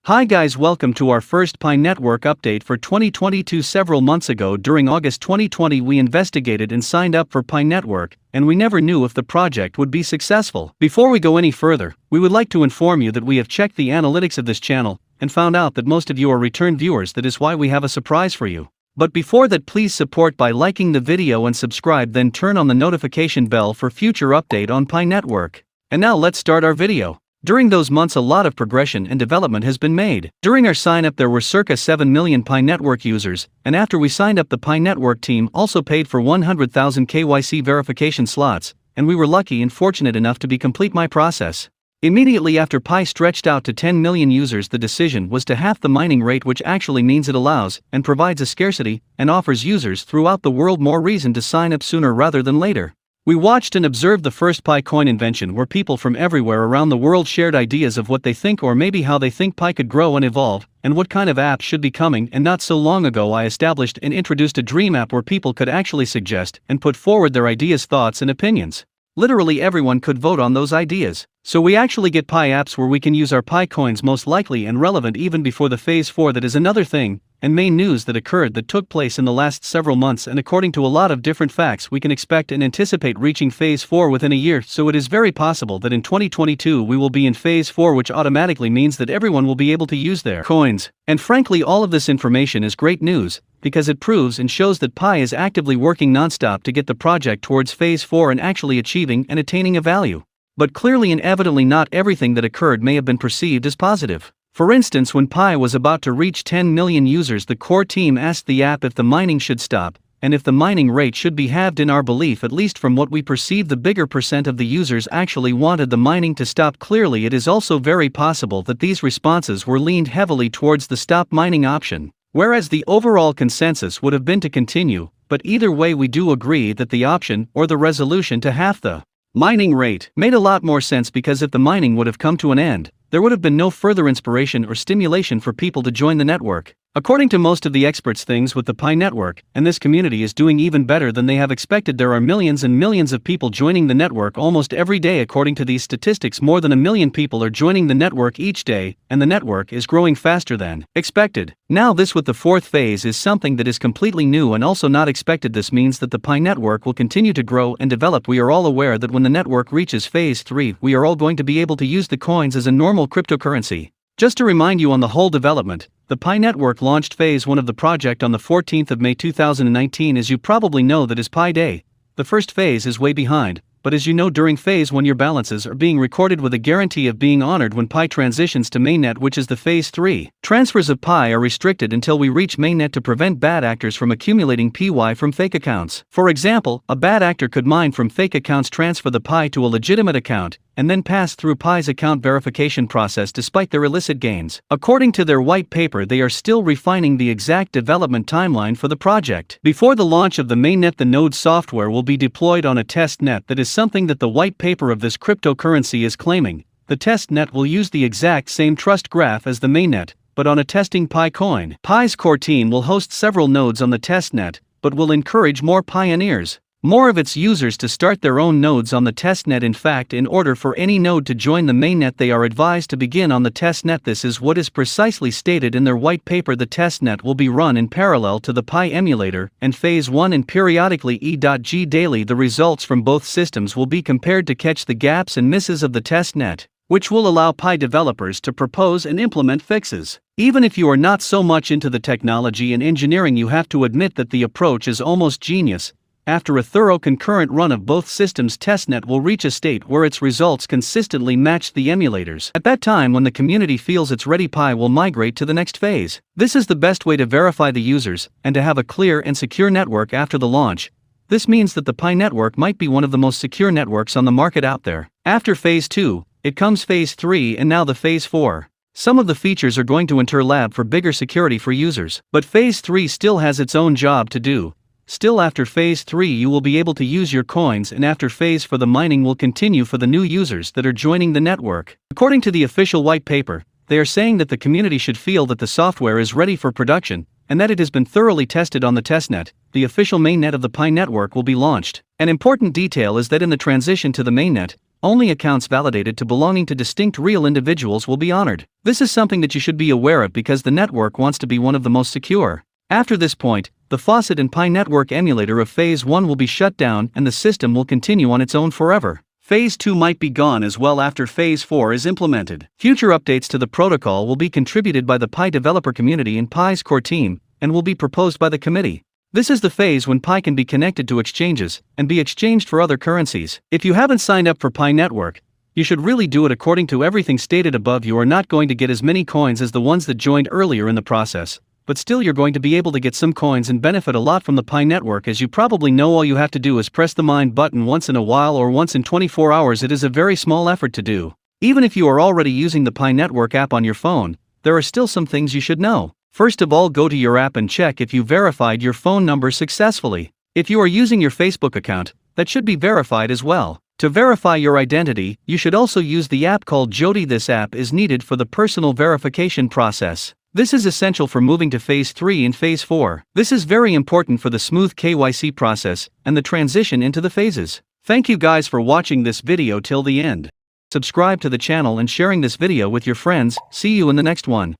Hi guys, welcome to our first Pi Network update for 2022. Several months ago during August 2020 we investigated and signed up for Pi Network, and we never knew if the project would be successful. Before we go any further, we would like to inform you that we have checked the analytics of this channel, and found out that most of you are return viewers. That is why we have a surprise for you. But before that, please support by liking the video and subscribe, then turn on the notification bell for future update on Pi Network. And now let's start our video. During those months a lot of progression and development has been made. During our sign up there were circa 7 million Pi Network users, and after we signed up the Pi Network team also paid for 100,000 KYC verification slots, and we were lucky and fortunate enough to complete my process. Immediately after Pi stretched out to 10 million users, the decision was to half the mining rate, which actually means it allows and provides a scarcity and offers users throughout the world more reason to sign up sooner rather than later. We watched and observed the first Pi coin invention, where people from everywhere around the world shared ideas of what they think, or maybe how they think Pi could grow and evolve, and what kind of apps should be coming. And not so long ago I established and introduced a dream app where people could actually suggest and put forward their ideas, thoughts and opinions. Literally everyone could vote on those ideas. So we actually get Pi apps where we can use our Pi coins, most likely and relevant even before the phase 4. That is another thing and main news that occurred that took place in the last several months, and according to a lot of different facts we can expect and anticipate reaching phase 4 within a year. So it is very possible that in 2022 we will be in phase 4, which automatically means that everyone will be able to use their coins. And frankly, all of this information is great news, because it proves and shows that Pi is actively working non-stop to get the project towards phase 4 and actually achieving and attaining a value. But clearly and evidently not everything that occurred may have been perceived as positive. For instance, when Pi was about to reach 10 million users, the core team asked the app if the mining should stop, and if the mining rate should be halved. In our belief, at least from what we perceive, the bigger percent of the users actually wanted the mining to stop. Clearly it is also very possible that these responses were leaned heavily towards the stop mining option, whereas the overall consensus would have been to continue. But either way, we do agree that the option or the resolution to half the mining rate made a lot more sense, because if the mining would have come to an end, there would have been no further inspiration or stimulation for people to join the network. According to most of the experts, things with the Pi network and this community is doing even better than they have expected. There are millions and millions of people joining the network almost every day. According to these statistics, more than 1 million people are joining the network each day, and the network is growing faster than expected. Now this with the fourth phase is something that is completely new and also not expected. This means that the Pi network will continue to grow and develop. We are all aware that when the network reaches phase 3, we are all going to be able to use the coins as a normal cryptocurrency. Just to remind you on the whole development, the Pi Network launched phase 1 of the project on the 14th of May 2019. As you probably know, that is Pi Day. The first phase is way behind, but as you know, during phase 1 your balances are being recorded with a guarantee of being honored when Pi transitions to Mainnet, which is the phase 3. Transfers of Pi are restricted until we reach Mainnet to prevent bad actors from accumulating Pi from fake accounts. For example, a bad actor could mine from fake accounts, transfer the Pi to a legitimate account, and then pass through Pi's account verification process despite their illicit gains. According to their white paper, they are still refining the exact development timeline for the project. Before the launch of the mainnet, the node software will be deployed on a test net. That is something that the white paper of this cryptocurrency is claiming. The test net will use the exact same trust graph as the mainnet, but on a testing Pi coin. Pi's core team will host several nodes on the test net, but will encourage more pioneers, more of its users, to start their own nodes on the testnet. In fact, in order for any node to join the mainnet, they are advised to begin on the testnet. This is what is precisely stated in their white paper. The testnet will be run in parallel to the Pi emulator and phase 1, and periodically E.G. daily the results from both systems will be compared to catch the gaps and misses of the testnet, which will allow Pi developers to propose and implement fixes. Even if you are not so much into the technology and engineering, you have to admit that the approach is almost genius. After a thorough concurrent run of both systems, testnet will reach a state where its results consistently match the emulators. At that time, when the community feels it's ready, Pi will migrate to the next phase. This is the best way to verify the users and to have a clear and secure network after the launch. This means that the Pi network might be one of the most secure networks on the market out there. After phase 2, it comes phase 3 and now the phase 4. Some of the features are going to interlab for bigger security for users, but phase 3 still has its own job to do. Still, after phase 3 you will be able to use your coins, and after phase 4 the mining will continue for the new users that are joining the network. According to the official white paper, they are saying that the community should feel that the software is ready for production, and that it has been thoroughly tested on the testnet. The official mainnet of the Pi network will be launched. An important detail is that in the transition to the mainnet, Only accounts validated to belonging to distinct real individuals will be honored. This is something that you should be aware of because the network wants to be one of the most secure. After this point, the Faucet and Pi network emulator of Phase 1 will be shut down and the system will continue on its own forever. Phase 2 might be gone as well after Phase 4 is implemented. Future updates to the protocol will be contributed by the Pi developer community and Pi's core team, and will be proposed by the committee. This is the phase when Pi can be connected to exchanges and be exchanged for other currencies. If you haven't signed up for Pi Network, you should really do it according to everything stated above. You are not going to get as many coins as the ones that joined earlier in the process, but still you're going to be able to get some coins and benefit a lot from the Pi Network. As you probably know, all you have to do is press the mine button once in a while or once in 24 hours. It is a very small effort to do. Even if you are already using the Pi Network app on your phone, there are still some things you should know. First of all, go to your app and check if you verified your phone number successfully. If you are using your Facebook account, that should be verified as well. To verify your identity, you should also use the app called Jody. This app is needed for the personal verification process. This is essential for moving to Phase 3 and Phase 4. This is very important for the smooth KYC process and the transition into the phases. Thank you guys for watching this video till the end. Subscribe to the channel and sharing this video with your friends. See you in the next one.